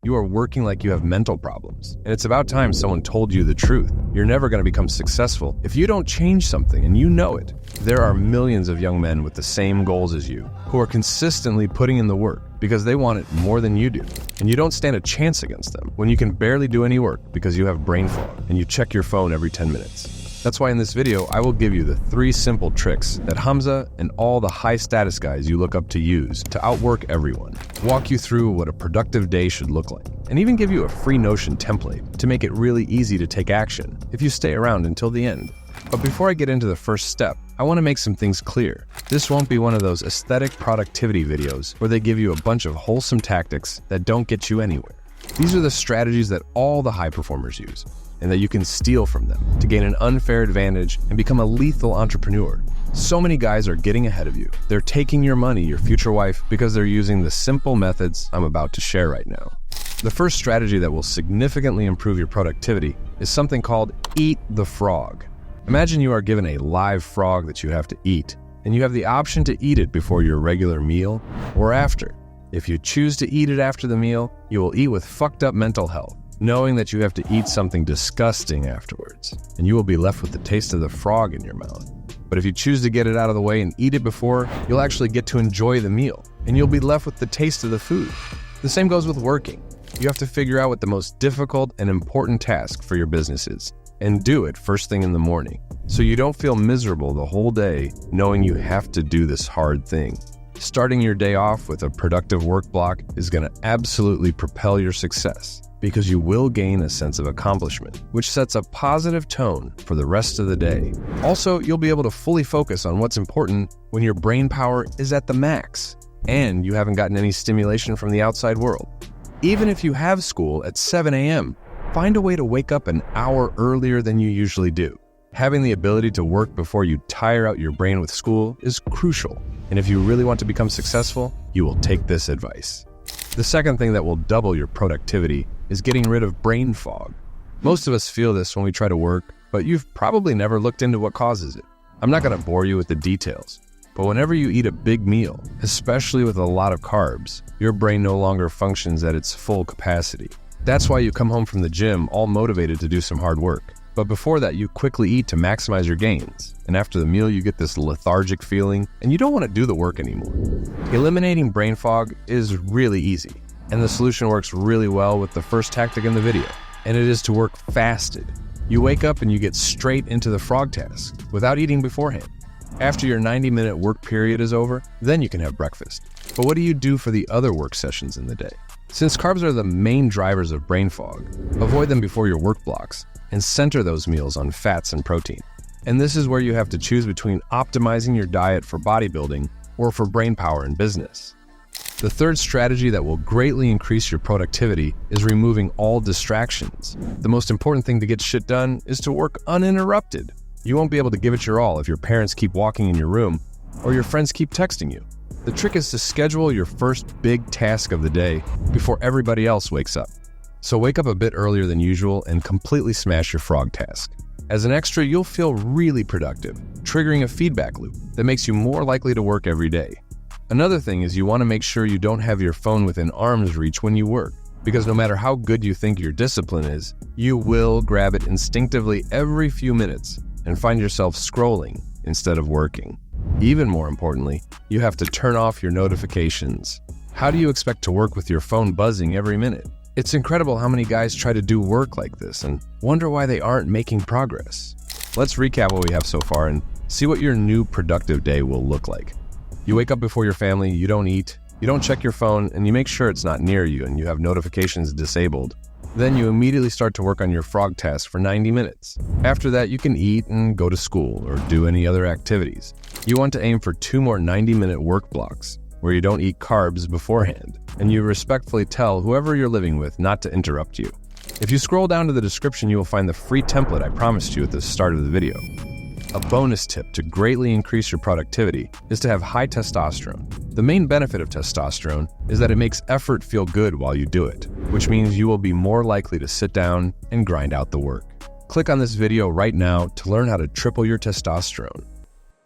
you are working like you have mental problems. And it's about time someone told you the truth. You're never going to become successful if you don't change something, and you know it. There are millions of young men with the same goals as you who are consistently putting in the work because they want it more than you do. And you don't stand a chance against them when you can barely do any work because you have brain fog and you check your phone every 10 minutes. That's why in this video, I will give you the 3 simple tricks that Hamza and all the high-status guys you look up to use to outwork everyone, walk you through what a productive day should look like, and even give you a free Notion template to make it really easy to take action if you stay around until the end. But before I get into the first step, I want to make some things clear. This won't be one of those aesthetic productivity videos where they give you a bunch of wholesome tactics that don't get you anywhere. These are the strategies that all the high performers use, and that you can steal from them to gain an unfair advantage and become a lethal entrepreneur. So many guys are getting ahead of you. They're taking your money, your future wife, because they're using the simple methods I'm about to share right now. The first strategy that will significantly improve your productivity is something called Eat the Frog. Imagine you are given a live frog that you have to eat, and you have the option to eat it before your regular meal or after. If you choose to eat it after the meal, you will eat with fucked up mental health, knowing that you have to eat something disgusting afterwards, and you will be left with the taste of the frog in your mouth. But if you choose to get it out of the way and eat it before, you'll actually get to enjoy the meal, and you'll be left with the taste of the food. The same goes with working. You have to figure out what the most difficult and important task for your business is, and do it first thing in the morning, so you don't feel miserable the whole day knowing you have to do this hard thing. Starting your day off with a productive work block is going to absolutely propel your success, because you will gain a sense of accomplishment, which sets a positive tone for the rest of the day. Also, you'll be able to fully focus on what's important when your brain power is at the max, and you haven't gotten any stimulation from the outside world. Even if you have school at 7 a.m., find a way to wake up an hour earlier than you usually do. Having the ability to work before you tire out your brain with school is crucial, and if you really want to become successful, you will take this advice. The second thing that will double your productivity is getting rid of brain fog. Most of us feel this when we try to work, but you've probably never looked into what causes it. I'm not going to bore you with the details, but whenever you eat a big meal, especially with a lot of carbs, your brain no longer functions at its full capacity. That's why you come home from the gym all motivated to do some hard work. But before that, you quickly eat to maximize your gains. And after the meal, you get this lethargic feeling, and you don't want to do the work anymore. Eliminating brain fog is really easy, and the solution works really well with the first tactic in the video, and it is to work fasted. You wake up and you get straight into the frog task without eating beforehand. After your 90-minute work period is over, then you can have breakfast. But what do you do for the other work sessions in the day? Since carbs are the main drivers of brain fog, avoid them before your work blocks and center those meals on fats and protein. And this is where you have to choose between optimizing your diet for bodybuilding or for brain power in business. The third strategy that will greatly increase your productivity is removing all distractions. The most important thing to get shit done is to work uninterrupted. You won't be able to give it your all if your parents keep walking in your room or your friends keep texting you. The trick is to schedule your first big task of the day before everybody else wakes up. So wake up a bit earlier than usual and completely smash your frog task. As an extra, you'll feel really productive, triggering a feedback loop that makes you more likely to work every day. Another thing is you want to make sure you don't have your phone within arm's reach when you work, because no matter how good you think your discipline is, you will grab it instinctively every few minutes and find yourself scrolling instead of working. Even more importantly, you have to turn off your notifications. How do you expect to work with your phone buzzing every minute? It's incredible how many guys try to do work like this and wonder why they aren't making progress. Let's recap what we have so far and see what your new productive day will look like. You wake up before your family, you don't eat, you don't check your phone, and you make sure it's not near you and you have notifications disabled. Then you immediately start to work on your frog task for 90 minutes. After that, you can eat and go to school or do any other activities. You want to aim for 2 more 90-minute work blocks where you don't eat carbs beforehand, and you respectfully tell whoever you're living with not to interrupt you. If you scroll down to the description, you will find the free template I promised you at the start of the video. A bonus tip to greatly increase your productivity is to have high testosterone. The main benefit of testosterone is that it makes effort feel good while you do it, which means you will be more likely to sit down and grind out the work. Click on this video right now to learn how to triple your testosterone.